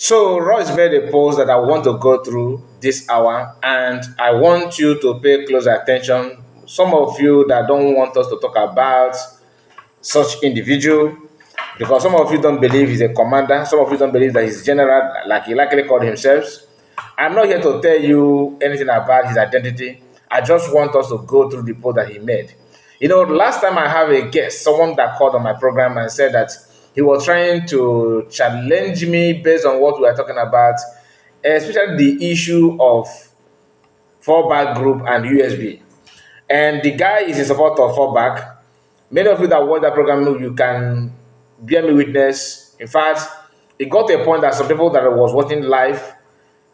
So Royce made a post that I want to go through this hour, and I want you to pay close attention. Some of you that don't want us to talk about such individual, because some of you don't believe he's a commander, some of you don't believe that he's general, like he likely called himself. I'm not here to tell you anything about his identity. I just want us to go through the post that he made. You know, last time I have a guest, someone that called on my program and said that he was trying to challenge me based on what we are talking about, especially the issue of fallback group and USB. And the guy is in support of fallback. Many of you that watch that program, you can bear me witness. In fact, it got to a point that some people that was watching live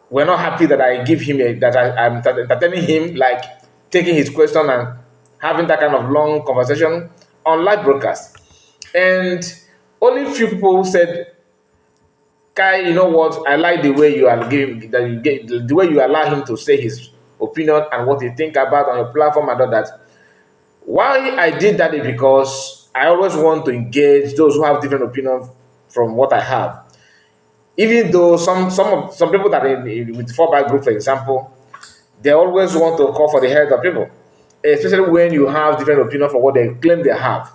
were not happy that I give him I'm entertaining him, like taking his question and having that kind of long conversation on live broadcast. And only few people said, Kai, you know what? I like the way you are giving that you get the way you allow him to say his opinion and what he think about on your platform and all that. Why I did that is because I always want to engage those who have different opinions from what I have. Even though some people that with fallback group, for example, they always want to call for the head of people, especially when you have different opinion from what they claim they have.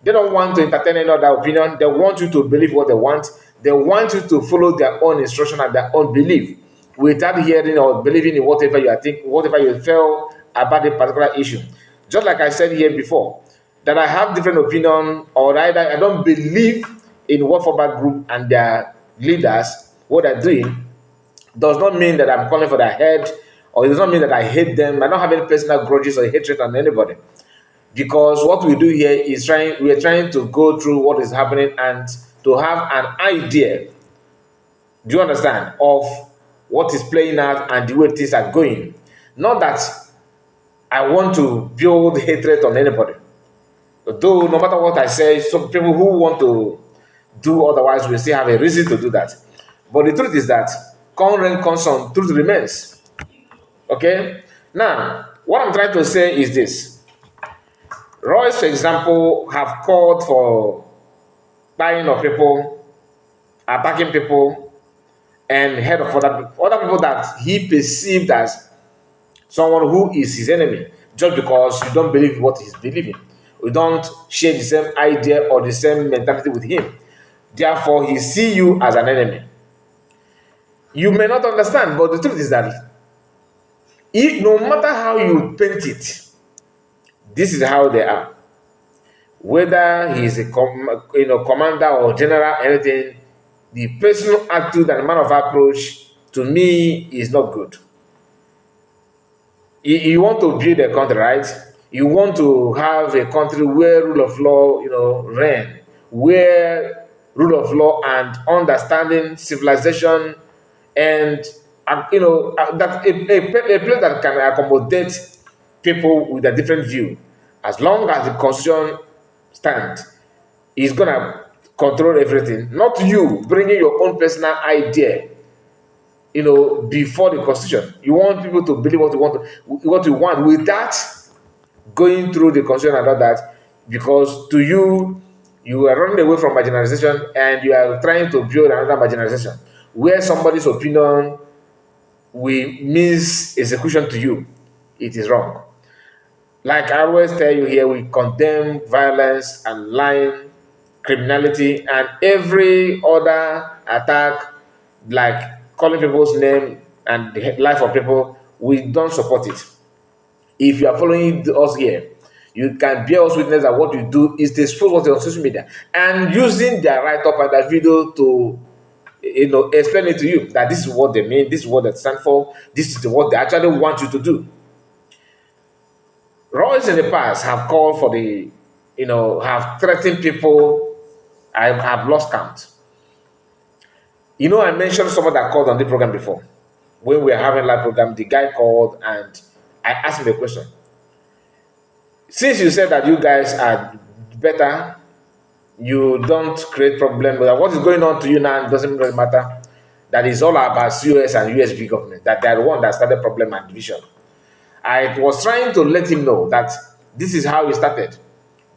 They don't want to entertain any other opinion. They want you to believe what they want. They want you to follow their own instruction and their own belief without hearing or believing in whatever you are thinking, whatever you feel about a particular issue. Just like I said here before, that I have different opinion or I don't believe in what fallback group and their leaders, what they're doing, does not mean that I'm calling for their head, or it does not mean that I hate them. I don't have any personal grudges or hatred on anybody. Because what we do here is we are trying to go through what is happening and to have an idea, do you understand, of what is playing out and the way things are going. Not that I want to build hatred on anybody. Though no matter what I say, some people who want to do otherwise will still have a reason to do that. But the truth is that con rain, con sun, truth remains. Okay? Now, what I'm trying to say is this. Royce, for example, have called for buying of people, attacking people, and head of other people that he perceived as someone who is his enemy, just because you don't believe what he's believing. You don't share the same idea or the same mentality with him. Therefore, he see you as an enemy. You may not understand, but the truth is that no matter how you paint it, this is how they are. Whether he is a commander or general, anything, the personal attitude and manner of approach to me is not good. You want to build a country, right? You want to have a country where rule of law, reign, where rule of law and understanding, civilization, and that a place that can accommodate people with a different view, as long as the constitution stands, is gonna control everything. Not you bringing your own personal idea, before the constitution. You want people to believe what you want without going through the constitution and all that, because to you, you are running away from marginalization and you are trying to build another marginalization where somebody's opinion will means execution to you. It is wrong. Like I always tell you here, we condemn violence and lying, criminality, and every other attack, like calling people's name and the life of people. We don't support it. If you are following us here, you can bear us witness that what you do is to expose what's on social media and using their write-up and that video to explain it to you that this is what they mean, this is what they stand for, this is what they actually want you to do. Royals in the past have called for have threatened people. I have lost count. I mentioned someone that called on the program before. When we were having live program, the guy called and I asked him a question. Since you said that you guys are better, you don't create problem. What is going on to you now doesn't really matter. That is all about US and USB government. That they are the one that started problem and division. I was trying to let him know that this is how it started.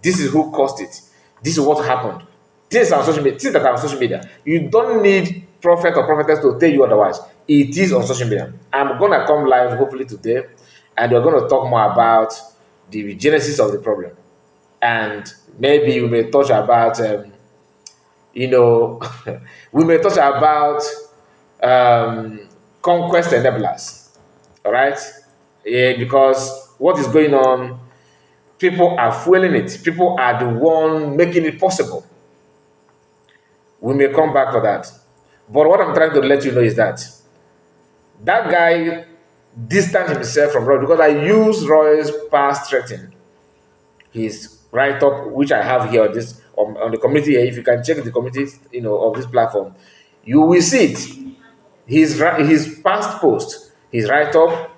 This is who caused it. This is what happened. Things that are on social media. You don't need prophet or prophetess to tell you otherwise. It is on social media. I'm gonna come live hopefully today, and we're gonna talk more about the genesis of the problem, and maybe we may touch about you know we may touch about um, conquest enablers. All right, yeah, because what is going on, people are fueling it. People are the one making it possible. We may come back for that. But what I'm trying to let you know is that that guy distanced himself from Roy because I use Roy's past threatening, his write up, which I have here on this on the community here. If you can check the community, of this platform, you will see it. His past post, his write up.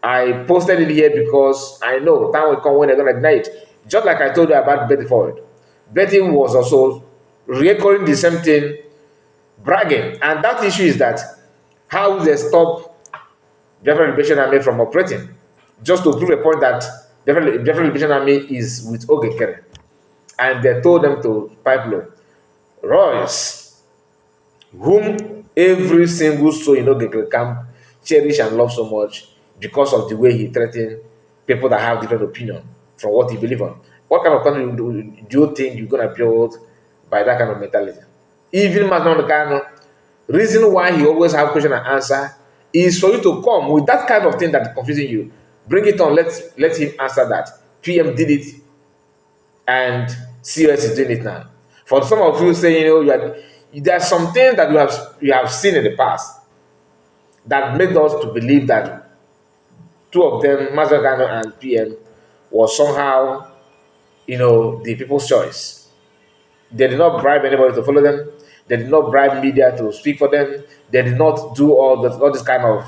I posted it here because I know time will come when they're gonna deny it. Just like I told you about Betty Ford. Betty was also recurring the same thing, bragging. And that issue is that how they stop Biafran Liberation Army from operating. Just to prove a point that Biafran Liberation Army is with Ogekere. And they told them to pipe low. Royce, whom every single soul in Ogekere camp cherish and love so much because of the way he threatened people that have different opinion from what he believes on. What kind of country do you think you're gonna build by that kind of mentality? Even Madonna Kano, reason why he always have question and answer is for you to come with that kind of thing that is confusing you. Bring it on. Let him answer that. PM did it, and CS is doing it now. For some of you saying, there's something that you have seen in the past that made us to believe that two of them, Mazagano and PM, was somehow, the people's choice. They did not bribe anybody to follow them. They did not bribe media to speak for them. They did not do all this kind of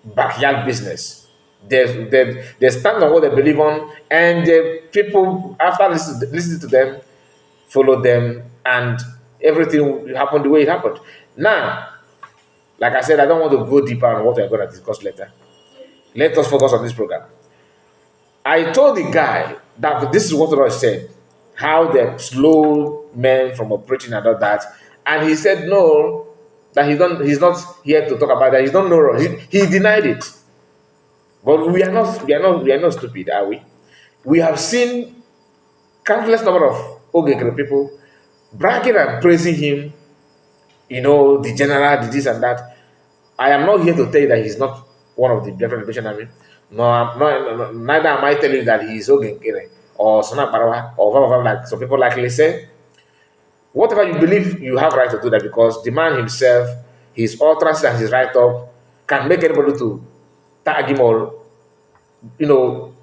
backyard business. They stand on what they believe on, and the people, after listening to them, follow them, and everything happened the way it happened. Now, like I said, I don't want to go deeper on what we're going to discuss later. Let us focus on this program. I told the guy that this is what Roy said, how they slow men from operating and all that. And he said no, that he's not here to talk about that. He don't know Roy. He denied it. But we are not stupid, are we? We have seen countless number of Ogekere people bragging and praising him, the general, the this and that. I am not here to tell you that he's not one of the Biafran Liberation Army. No, neither am I telling you that he is Ogekere or Sona Parawa or whatever, like some people likely say. Whatever you believe, you have right to do that because the man himself, his utterance and his write-up can make anybody to tag him or,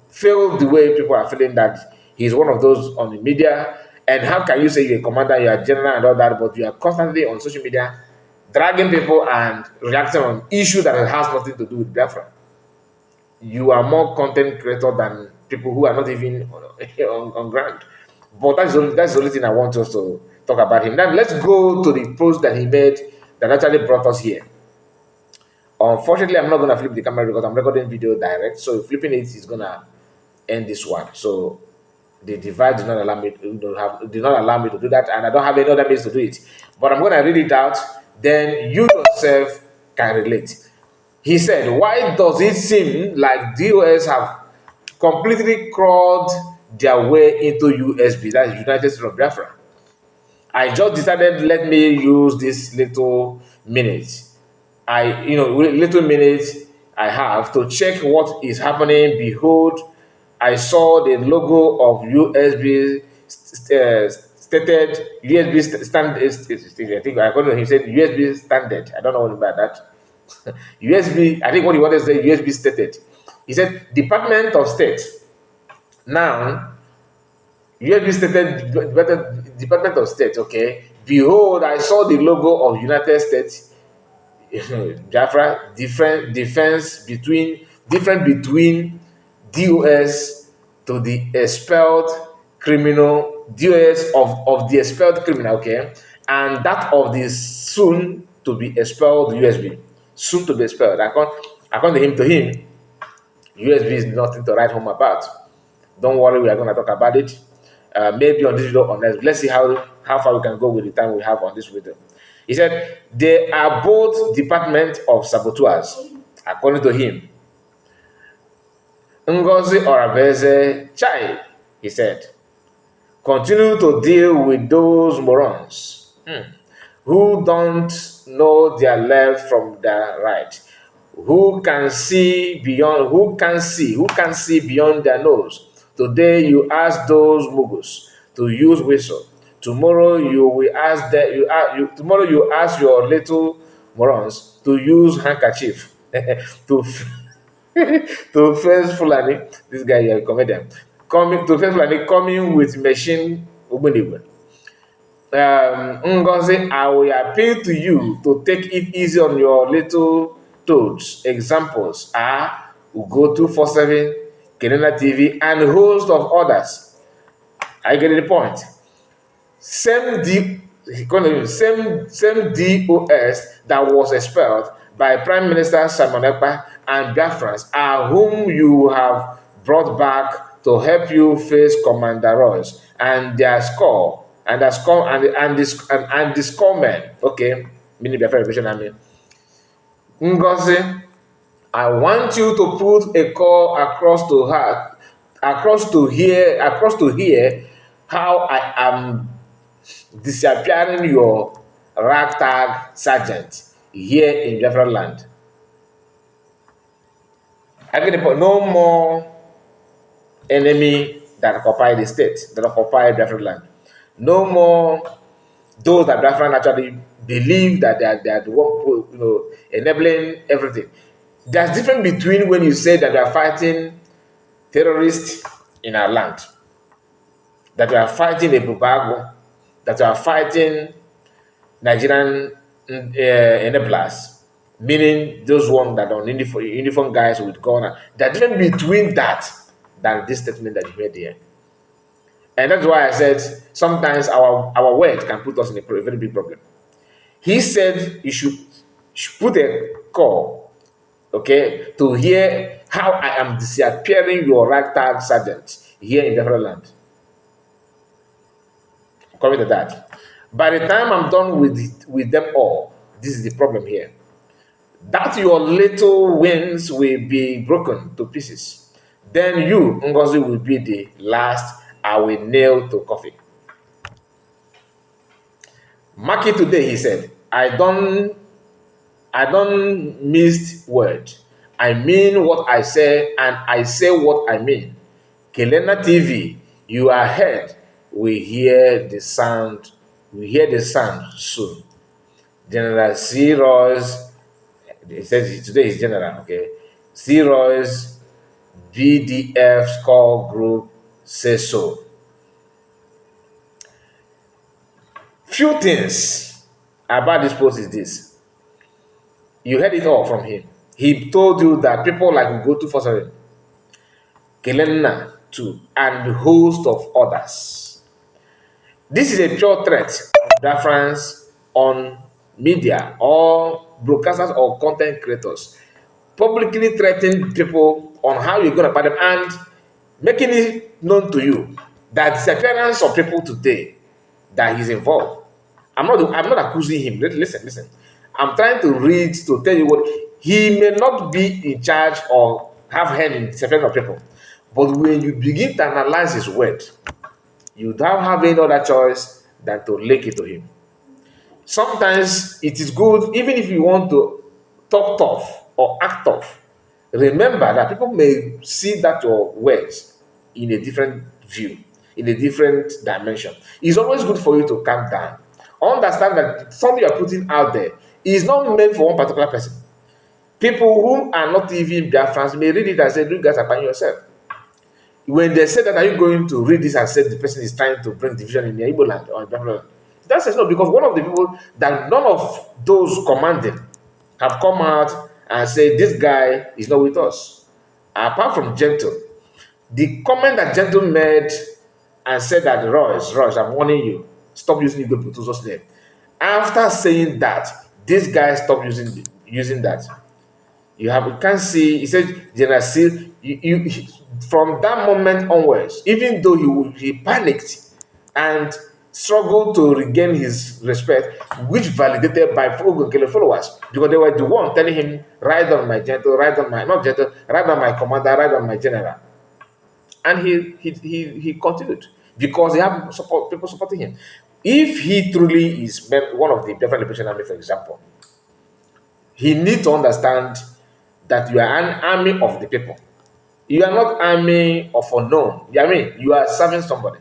feel the way people are feeling that he's one of those on the media. And how can you say you're a commander, you're a general and all that, but you are constantly on social media dragging people and reacting on issues that has nothing to do with Biafra? You are more content creator than people who are not even on ground. But that's the only thing I want us to talk about him. Now let's go to the post that he made that actually brought us here. Unfortunately, I'm not gonna flip the camera because I'm recording video direct. So flipping it is gonna end this one. So the device did not allow me to do that, and I don't have any other means to do it. But I'm gonna read it out. Then you yourself can relate. He said, "Why does it seem like DOS have completely crawled their way into USB, that is United States of Biafra? I just decided let me use this little minute. Little minute I have to check what is happening. Behold, I saw the logo of USB stated USB stand. I think according to him said USB standard. I don't know what about that. USB. I think what he wanted to say USB stated. He said Department of State. Now USB stated Department of State. Okay. Behold, I saw the logo of United States. Biafra, different between DOS to the expelled criminal, DOS of the expelled criminal, okay, and that of the soon to be expelled USB, soon to be expelled. According to him, USB is nothing to write home about. Don't worry, we are going to talk about it. Maybe on this video or next. Let's see how far we can go with the time we have on this video. He said, they are both department of saboteurs, according to him. Ngozi Orabueze, chai, he said, continue to deal with those morons who don't know their left from their right, who can see beyond their nose. Today you ask those mugus to use whistle. Tomorrow you will ask that tomorrow you ask your little morons to use handkerchief to to face Fulani. This guy is a comedian. Coming to face Fulani, coming with machine Ogbonigwe. Ngozi, I will appeal to you to take it easy on your little toads. Examples are Ugo 247, Kenena TV, and a host of others. I get the point. Same DOS that was expelled by Prime Minister Simon Ekpa and Biafrans are whom you have brought back to help you face Commander Royce and their score and the score and the scoremen. Okay, meaning Biafra Revolution Army. Ngozi, I want you to put a call across to her, across to hear how I am disappearing your ragtag sergeant here in Biafra land. I get the point. No more enemy that occupy the state, that occupy Biafra land. No more those that Biafran actually believe that they are the one, enabling everything. There's difference between when you say that we are fighting terrorists in our land, that we are fighting a Bubago, that we are fighting Nigerian enablers, meaning those ones that are uniform guys with gun. The difference between that than this statement that you made here. And that's why I said sometimes our word can put us in a very big problem. He said you should put a call, okay, to hear how I am disappearing your ragtag sergeant here in the land. Comment to that. By the time I'm done with them all, this is the problem here. That your little wings will be broken to pieces. Then you, Ngozi, will be the last I will nail to coffin. Mark it today, he said. I don't miss word. I mean what I say, and I say what I mean. Kelena TV, you are heard. We hear the sound. We hear the sound soon. General C. Royce, it says today is General, okay? C. Royce, BDF Score Group says so. Few things about this post is this. You heard it all from him. He told you that people like Ugo 247, Kelena too, and a host of others. This is a pure threat of Biafrans on media or broadcasters or content creators, publicly threatening people on how you're going to fight them and making it known to you that disappearance of people today that he's involved. I'm not accusing him. Listen. I'm trying to read to tell you what he may not be in charge or have hand in disappearance of people, but when you begin to analyze his word, you don't have any other choice than to link it to him. Sometimes it is good, even if you want to talk tough or act tough, remember that people may see that your words in a different view, in a different dimension. It's always good for you to calm down. Understand that something you are putting out there is not meant for one particular person. People who are not even Biafrans may read it and say, you guys are buying yourself. When they say that, are you going to read this and say the person is trying to bring division in the Igbo land or Biafra land? That says no, because one of the people that none of those commanding have come out and said this guy is not with us. Apart from Gentle, the comment that Gentle made and said that Royce, I'm warning you, stop using Igbo Putuzo's name. After saying that, this guy stopped using that. You can see, he said, General C, from that moment onwards, even though he panicked and struggled to regain his respect, which validated by Ogokele followers because they were the one telling him, "Ride on my gentle, ride on my not gentle, ride on my commander, ride on my general," and he continued because he had support people supporting him. If he truly is one of the Biafran Liberation Army, for example, he needs to understand that you are an army of the people. You are not army of unknown. You know what I mean? You are serving somebody.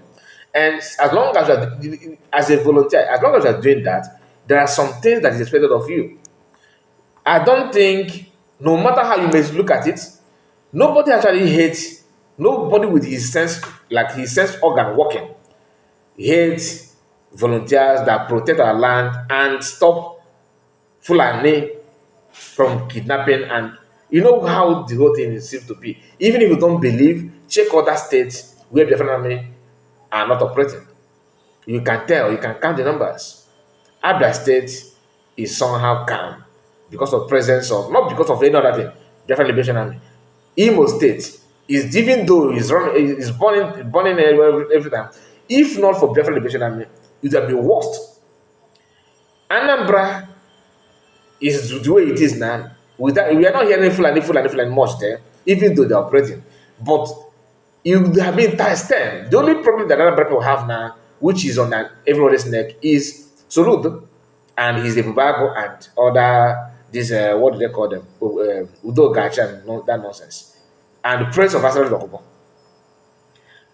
And as long as you are, as a volunteer, as long as you are doing that, there are some things that is expected of you. I don't think, no matter how you may look at it, nobody actually hates, nobody with his sense, like his sense organ working, hates volunteers that protect our land and stop Fulani from kidnapping. And you know how the whole thing seems to be. Even if you don't believe, check other states where the army are not operating. You can tell, you can count the numbers. Abia State is somehow calm because of presence of, not because of any other thing, Biafran Liberation Army. Imo State is, even though it's running, is burning every time. If not for Biafran Liberation Army, it would have been worst. Anambra is the way it is now. With that, we are not hearing Fulani much there, even though they're operating. But it would have been times 10. The only problem that other people have now, which is on everybody's neck, is Soludo and his embargo and other, this, what do they call them? Udo Gacha and that nonsense. And the praise of Asari Dokobo.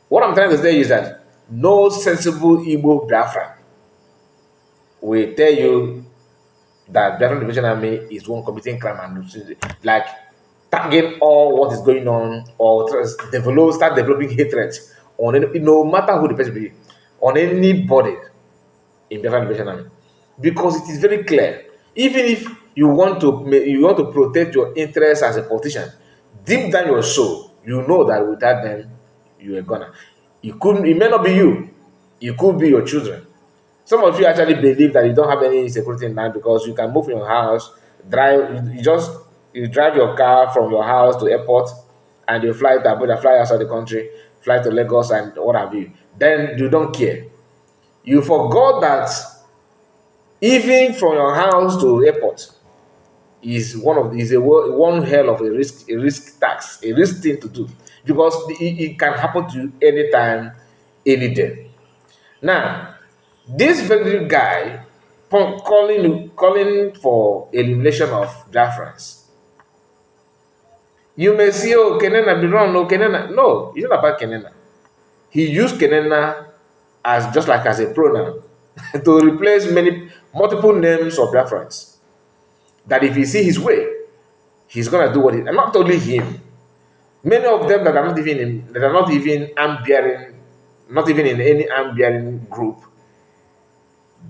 What I'm trying to say is that no sensible Igbo Biafran will tell you that Biafran Liberation Army is one committing crime and like tagging all what is going on or start developing hatred on any, no matter who the person be, on anybody in Biafran Liberation Army, because it is very clear. Even if you want to protect your interests as a politician, deep down your soul, you know that without them, you are gonna. It may not be you. It could be your children. Some of you actually believe that you don't have any security in life because you can move from your house, you drive your car from your house to airport, and you fly to Abuja, fly outside the country, fly to Lagos, and what have you. Then you don't care. You forgot that even from your house to airport one hell of a risk tax, a risk thing to do because it can happen to you anytime, any day. Now, this very guy calling for elimination of Biafrans. You may see, oh, Kenena be wrong, no, Kenena. No, it's not about Kenena. He used Kenena as just like as a pronoun to replace multiple names of Biafrans. That if he see his way, he's gonna do what he, and not only him. Many of them that are not even arm bearing, not even in any arm bearing group,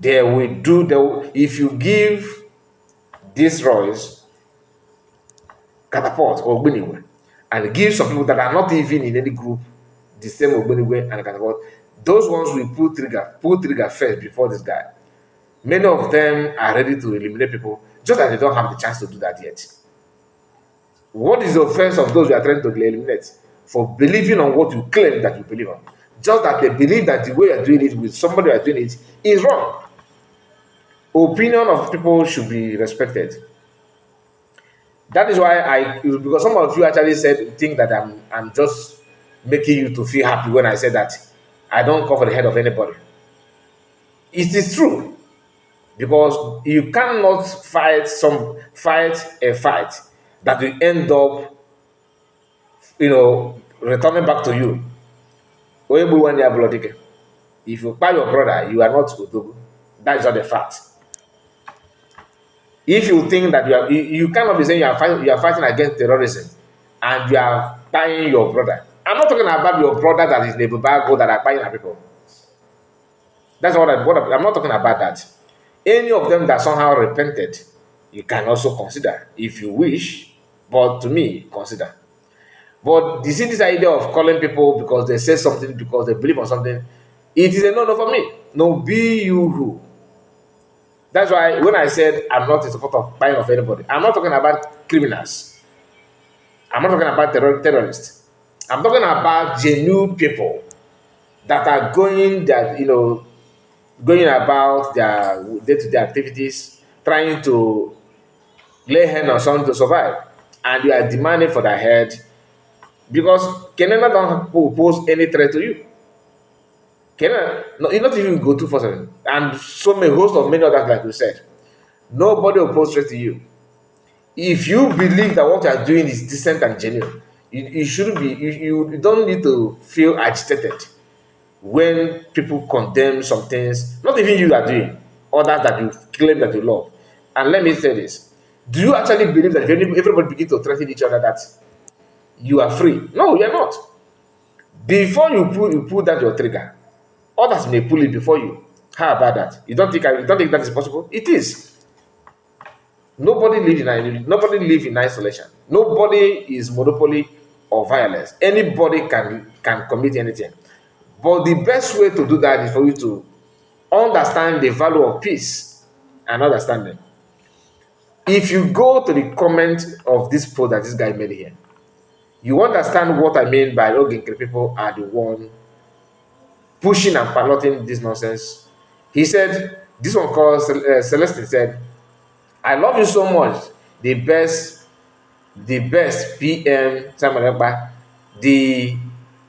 if you give these Royce catapult or Ogbunigwe and give some people that are not even in any group the same Ogbunigwe and catapult, those ones will pull trigger first before this guy. Many of them are ready to eliminate people, just that they don't have the chance to do that yet. What is the offense of those you are trying to eliminate? For believing on what you claim that you believe on. Just that they believe that the way you are doing it with somebody you are doing it is wrong. Opinion of people should be respected. That is why because some of you actually think that I'm just making you to feel happy when I said that I don't cover the head of anybody. It is true because you cannot fight a fight that will end up, returning back to you. If you buy your brother, you are not Odogu. That is not the fact. If you think that you cannot be saying you are fighting against terrorism and you are buying your brother. I'm not talking about your brother that is Nebubago that are buying our people. That's I'm not talking about that. Any of them that somehow repented, you can also consider if you wish, but to me, consider. But you see this idea of calling people because they say something, because they believe on something, it is a no-no for me. No, be you who. That's why when I said I'm not in support of buying of anybody, I'm not talking about criminals. I'm not talking about terrorists. I'm talking about genuine people that are going that, going about their day-to-day activities, trying to lay hand on someone to survive, and you are demanding for their head because Kenana don't pose any threat to you. Kenana, no, not even go too far, and so many host of many others, like we said. Nobody will pose threat to you. If you believe that what you are doing is decent and genuine, you shouldn't be. You don't need to feel agitated when people condemn some things. Not even you are doing, others that you claim that you love. And let me say this: do you actually believe that if everybody begin to threaten each other, that you are free? No, you are not. Before you pull that your trigger, others may pull it before you. How about that? You don't think that is possible? It is. Nobody live in isolation. Nobody is monopoly of violence. Anybody can commit anything. But the best way to do that is for you to understand the value of peace and understanding. If you go to the comment of this post that this guy made here, you understand what I mean by Oginkri people are the one pushing and piloting this nonsense. He said, this one called Celestine said, I love you so much. The best PM Simon Ekpa, the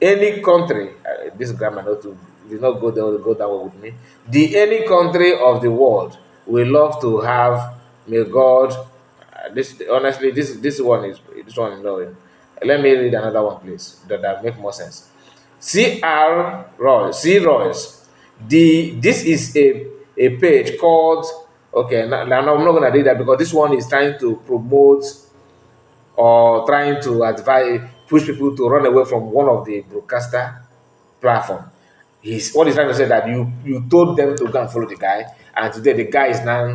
any country, this grammar not to did not go that way with me. The any country of the world we love to have. May God, this honestly this one is no. Let me read another one, please. That make more sense. C. Royce. This is a page called, okay. Now I'm not gonna read that because this one is trying to promote or trying to advise, push people to run away from one of the broadcaster platform. He's trying to say that you told them to go and follow the guy, and today the guy is now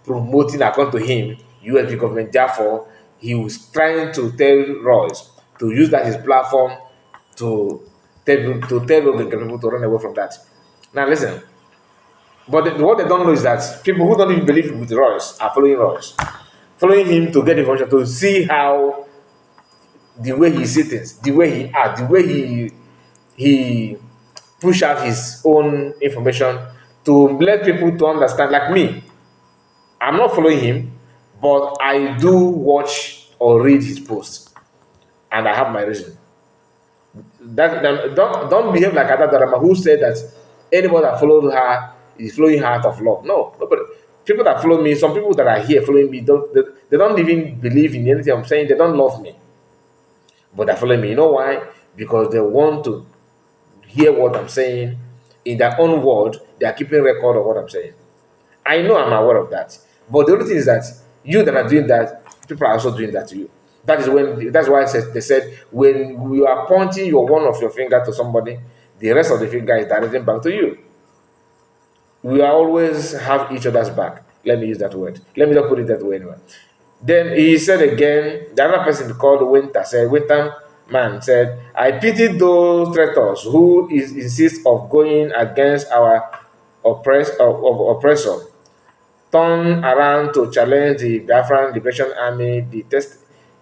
promoting according to him USB government. Therefore, he was trying to tell Royce to use that his platform to tell people to run away from that. Now listen, but what they don't know is that people who don't even believe with Royce are following Royce, following him to get information to see how the way he sees things, the way he acts, the way he push out his own information to let people to understand. Like me, I'm not following him, but I do watch or read his posts, and I have my reason. Don't behave like Adadarama who said that anybody that followed her is following her out of love. No, nobody. People that follow me, some people that are here following me, they don't even believe in anything I'm saying. They don't love me, but they follow me. You know why? Because they want to hear what I'm saying in their own word. They are keeping record of what I'm saying. I know I'm aware of that. But the only thing is that you that are doing that, people are also doing that to you. That's why they said when you are pointing your one of your finger to somebody, the rest of the finger is directing back to you. We always have each other's back. Let me use that word. Let me not put it that way anyway. Then he said again, the other person called Winter man said, I pity those traitors who insist of going against our oppressor, turn around to challenge the Biafran Liberation Army,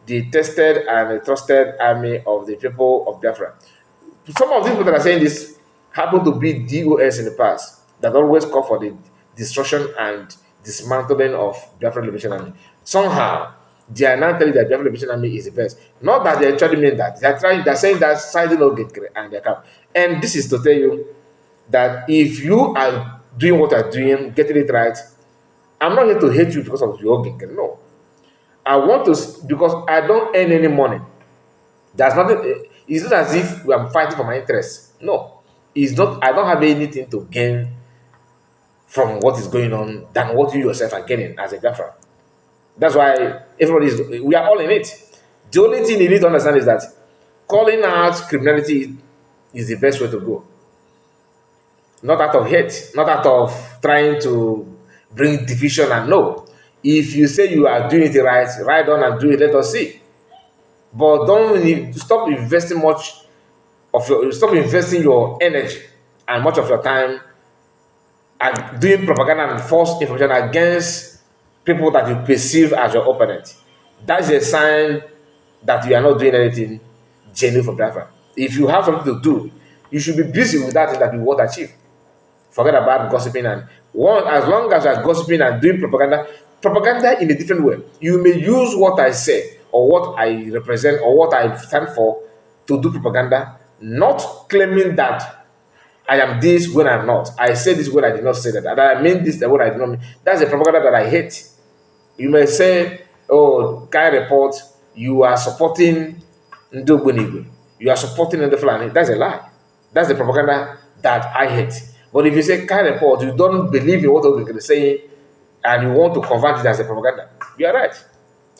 the tested and trusted army of the people of Biafra. Some of these people that are saying this happen to be DOS in the past that always call for the destruction and dismantling of Biafra Liberation Army. Somehow, they are now telling that Biafra Liberation Army is the best. Not that they actually mean that. They're saying that siding no get and they come. And this is to tell you that if you are doing what you're doing, getting it right, I'm not here to hate you because of your ginkere. No. I want to, because I don't earn any money. There's nothing, it's not as if I'm fighting for my interests. No. It's not, I don't have anything to gain from what is going on than what you yourself are getting as a Biafran. That's why we are all in it. The only thing you need to understand is that calling out criminality is the best way to go. Not out of hate, not out of trying to bring division and no. If you say you are doing it right, ride on and do it, let us see. But don't stop investing stop investing your energy and much of your time and doing propaganda and false information against people that you perceive as your opponent. That's a sign that you are not doing anything genuine for Biafra. If you have something to do, you should be busy with that thing that you want to achieve. Forget about gossiping and one. As long as you're gossiping and doing propaganda, propaganda in a different way. You may use what I say or what I represent or what I stand for to do propaganda, not claiming that I am this when I'm not. I say this when I did not say that. And I mean this when I did not mean. That's a propaganda that I hate. You may say, oh, Kai report, you are supporting Ndogbonigwe. You are supporting Ndeflani. That's a lie. That's the propaganda that I hate. But if you say Kai report, you don't believe in what Ogbonigwe is saying, and you want to convert it as a propaganda, you are right.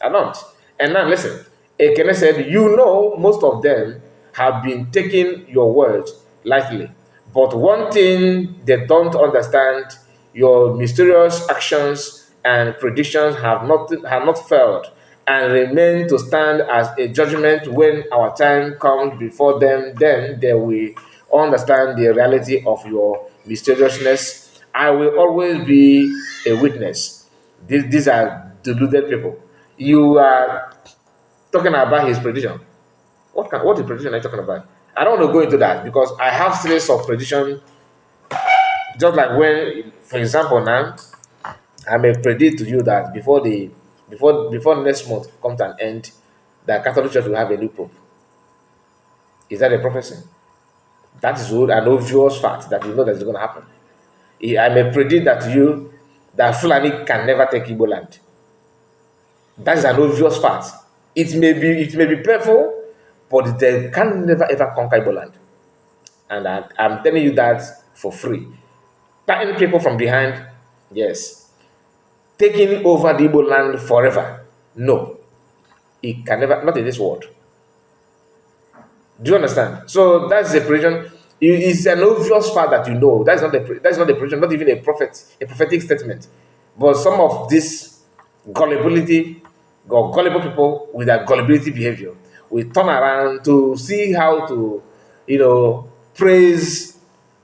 I don't. And now listen, Ekene said, you know, most of them have been taking your words lightly. But one thing they don't understand, your mysterious actions and predictions have not failed and remain to stand as a judgment when our time comes before them. Then they will understand the reality of your mysteriousness. I will always be a witness. These are deluded people. You are talking about his prediction. What is prediction are you talking about? I don't want to go into that because I have series of prediction. Just like when, for example, now I may predict to you that before next month comes to an end, the Catholic Church will have a new pope. Is that a prophecy? That is an obvious fact that you know that is going to happen. I may predict that to you that Fulani can never take Igbo land. That is an obvious fact. It may be painful, but they can never ever conquer Igbo land. And I'm telling you that for free. Patting people from behind, yes. Taking over the Igbo land forever, no. It can never, not in this world. Do you understand? So that's the prediction. It's an obvious fact that you know. That's not the prediction, not even a prophetic statement. But some of this gullibility or gullible people with their gullibility behavior will turn around to see how to, praise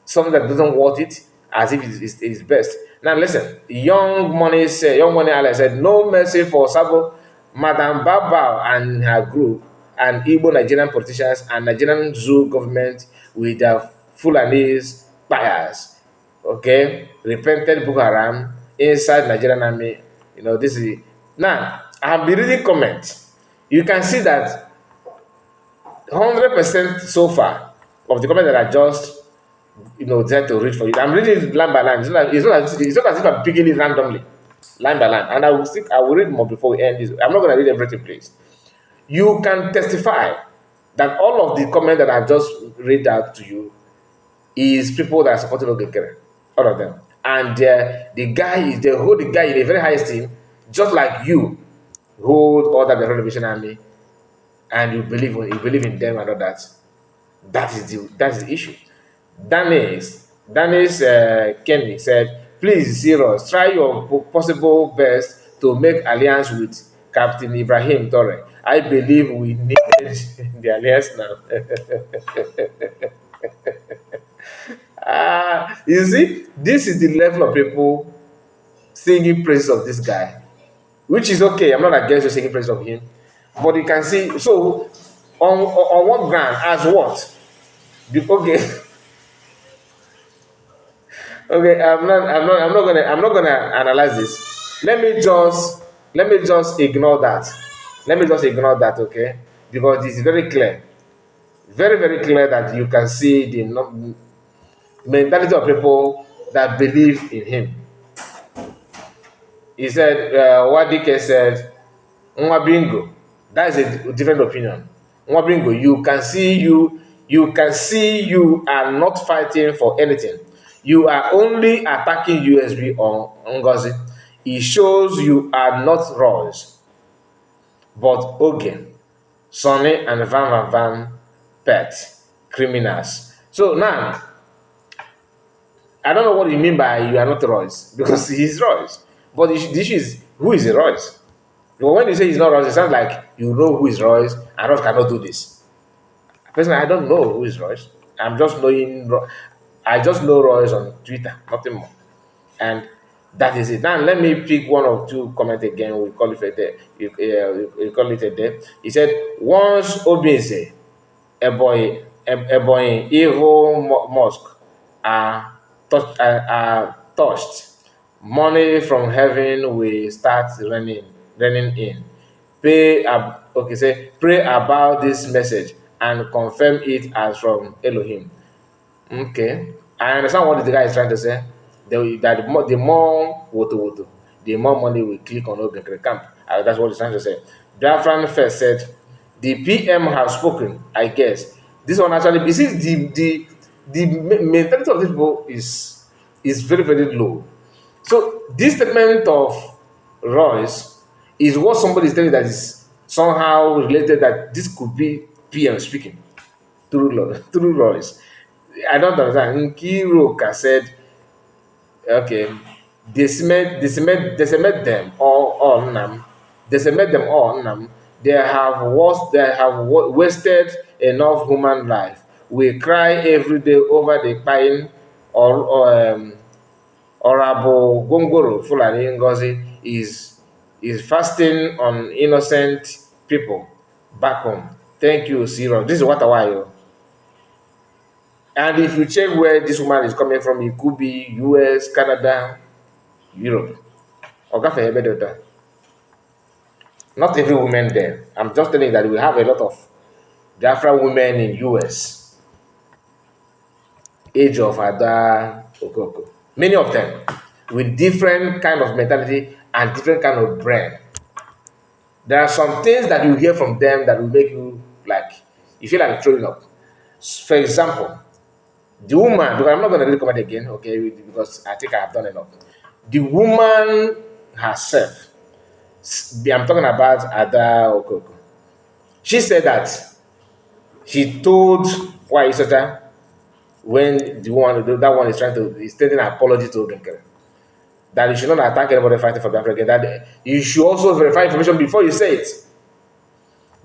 something that doesn't worth it as if it's best. Now listen, young money ally said, no mercy for Sabo, Madam Baba and her group, and Igbo Nigerian politicians and Nigerian zoo government with their Fulanese bias. Okay, repented Boko Haram inside Nigerian army. This is now. I have been reading comments. You can see that 100% so far of the comments that I just there to read for you. I'm reading it line by line. It's not as if I'm picking it randomly, line by line. And I will read more before we end this. I'm not going to read everything, please. You can testify that all of the comments that I've just read out to you is people that are supporting Ogekere, all of them. And the guy they hold the guy in a very high esteem, just like you hold all that the Renovation Army, and you believe in them and all that. That is the issue. Dennis Kenny said, please, Zeros, try your possible best to make alliance with Captain Ibrahim Torre. I believe we need the alliance now. You see, this is the level of people singing praises of this guy, which is okay. I'm not against you singing praises of him, but you can see. So, on what ground? As what? Okay. Okay, I'm not gonna analyze this. Let me just ignore that. Let me just ignore that, okay? Because it's very clear, very very clear that you can see the mentality of people that believe in him. He said, Wadike said, Nwa bingo. That is a different opinion. Nwa bingo, you are not fighting for anything. You are only attacking USB on Ngozi. It shows you are not Royce, but Ogen, Sonny, and Van pet criminals. So now, I don't know what you mean by you are not Royce, because he's Royce. But the issue is, who is a Royce? But when you say he's not Royce, it sounds like you know who is Royce, and Royce cannot do this. Personally, I don't know who is Royce. I just know Royce on Twitter, nothing more. And that is it. Now let me pick one or two comments again. We call it a day. You call it a day. He said, once a boy, evil mosque are are touched, money from heaven will start running in. Pray about this message and confirm it as from Elohim. Okay, I understand what the guy is trying to say. That the more woto, the more money will click on Ogenkere camp. That's what he's trying to say. Biafran first said, the PM have spoken. I guess this one actually. You see, the mentality of this people is very very low. So this statement of Royce is what somebody is telling that is somehow related that this could be PM speaking through Royce. I don't understand. Nkiruka said, okay, decimate them all nam. Decimate them all nam. Wasted enough human life. We cry every day over the Kpai or Orabueze Gongoro Fulani Ngozi is fasting on innocent people back home. Thank you, Zero. This is what I want. And if you check where this woman is coming from, it could be US, Canada, Europe. Not every woman there. I'm just telling you that we have a lot of Biafra women in US, age of Ada Okoko. Many of them with different kind of mentality and different kind of brain. There are some things that you hear from them that will make you like, you feel like throwing up. For example, the woman, because I'm not going to really comment again, okay, because I think I have done enough. The woman herself, I'm talking about Ada Okoko. She said that she told Waisota when that one is stating an apology to Ogenkere, that you should not attack anybody fighting for Biafra again, that you should also verify information before you say it.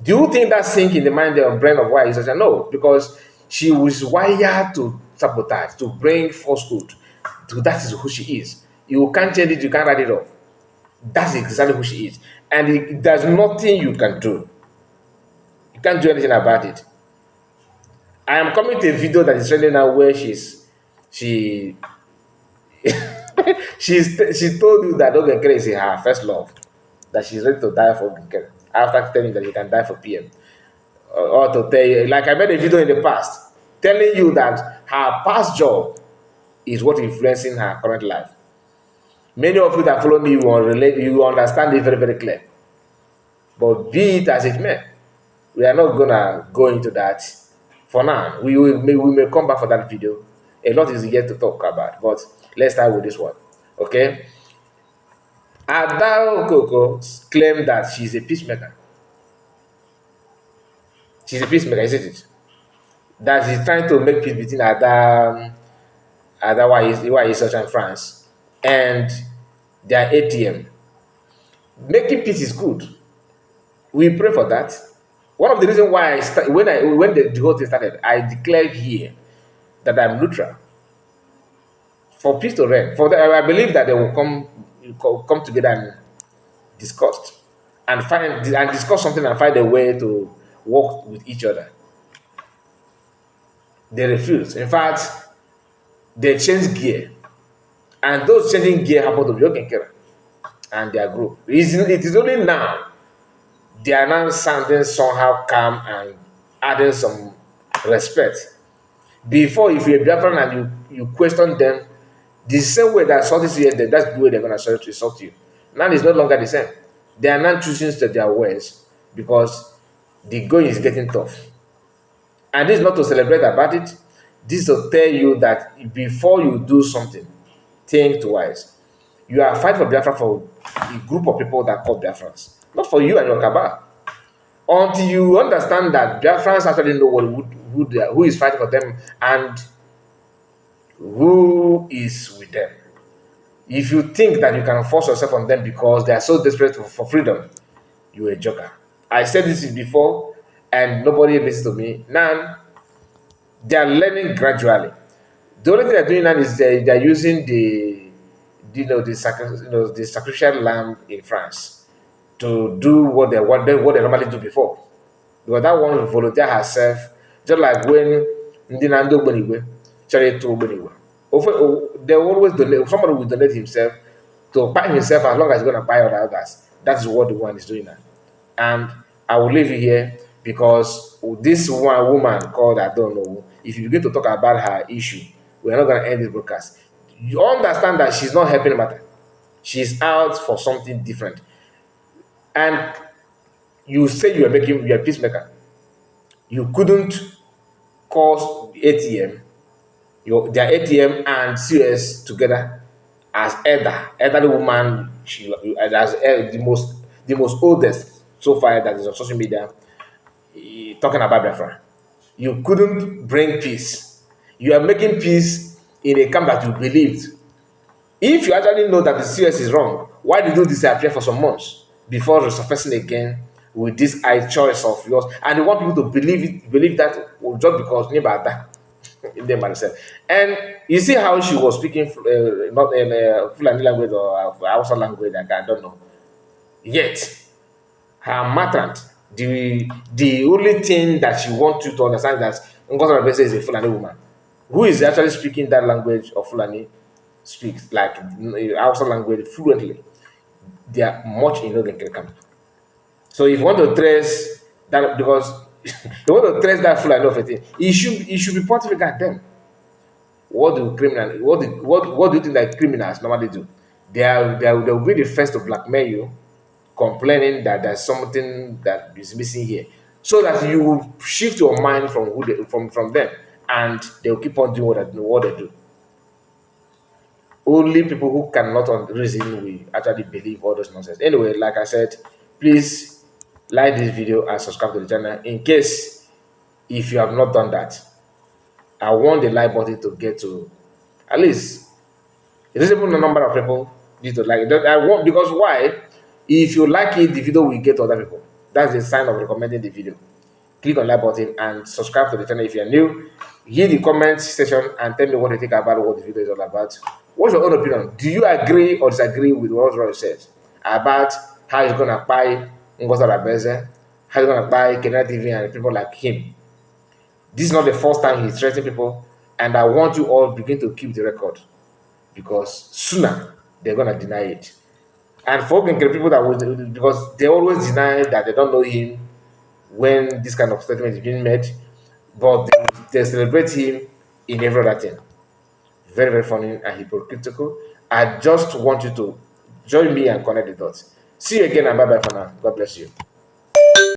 Do you think that sink in the mind and brain of Waisota? No, because she was wired to sabotage, to bring falsehood. That is who she is. You can't change it, you can't write it off. That's exactly who she is. And there's nothing you can do. You can't do anything about it. I am coming to a video that is trending now where she she told you that Ogenkere is her first love, that she's ready to die for Ogenkere after telling that you can die for PM. Or to tell you, like I made a video in the past, telling you that her past job is what influencing her current life. Many of you that follow me you will understand it very, very clear. But be it as it may, we are not gonna go into that for now. We may come back for that video. A lot is yet to talk about, but let's start with this one. Okay. Ada Okoko claimed that she's a peacemaker. She's a peacemaker, isn't it? That she's trying to make peace between Ada Waisota and France and their ATM. Making peace is good. We pray for that. One of the reasons why when the whole thing started, I declared here that I'm neutral for peace to reign. For that, I believe that they will come together and discuss and discuss something and find a way to work with each other. They refused. In fact, they changed gear, and those changing gear happened to be Ogenkere and their group. It is only now they are now sounding somehow calm and adding some respect. Before, if you're a Biafran and you question them, the same way that Southeast here, that's the way they're going to insult you. Now it's no longer the same. They are not choosing to their ways because the going is getting tough. And this is not to celebrate about it. This is to tell you that before you do something, think twice. You are fighting for Biafra for a group of people that call Biafrans, not for you and your cabal. Until you understand that Biafrans actually know who is fighting for them and who is with them. If you think that you can force yourself on them because they are so desperate for freedom, you're a joker. I said this before and nobody listens to me. Now, they are learning gradually. The only thing they're doing now is they're using the sacrificial lamb in France to do what they normally do before. Because that one volunteer herself, just like when Ndinando Bonigwe, Charity Bonigwe, They always donate. Somebody will donate himself to buy himself as long as he's gonna buy other others. That is what the one is doing now. And I will leave you here because this one woman called I don't know. If you begin to talk about her issue, we're not gonna end this broadcast. You understand that she's not helping the matter. She's out for something different. And you say you're a peacemaker. You couldn't cause ATM, their ATM and CS together as elderly woman, as the most oldest so far that is on social media, talking about Biafra. You couldn't bring peace. You are making peace in a camp that you believed. If you actually know that the CS is wrong, why did you disappear for some months before resurfacing again with this high choice of yours? And you want people to believe that just because Nibada in them myself. And you see how she was speaking not in Fulani language or Hausa language, like I don't know. Yet her matrant, the only thing that she wants you to understand is that Ngozi Orabueze is a Fulani woman who is actually speaking that language of Fulani speaks like Hausa language fluently. They are much in the camp. So if you want to trace that, because you want to trace that Fulani of a thing, it should be pontifical at them. What do criminal? What do you think that criminals normally do? They will be the first to blackmail you, complaining that there's something that is missing here, so that you will shift your mind from from them, and they'll keep on doing what they do. Only people who cannot reason will actually believe all those nonsense. Anyway, like I said, please like this video and subscribe to the channel. In case if you have not done that, I want the like button to get to at least a reasonable number of people need to like it. I want, because why? If you like it, the video will get to other people. That's a sign of recommending the video. Click on like button and subscribe to the channel if you're new. Hit the comment section and tell me what you think about what the video is all about. What's your own opinion? Do you agree or disagree with what Roy says about how he's gonna buy Ngozi Orabueze, how he's gonna buy Kenya TV and people like him? This is not the first time he's threatening people, and I want you all begin to keep the record, because sooner they're gonna deny it. And for people that would, because they always deny that they don't know him when this kind of statement is being made, but they celebrate him in every other thing. Very, very funny and hypocritical. I just want you to join me and connect the dots. See you again, and bye bye for now. God bless you.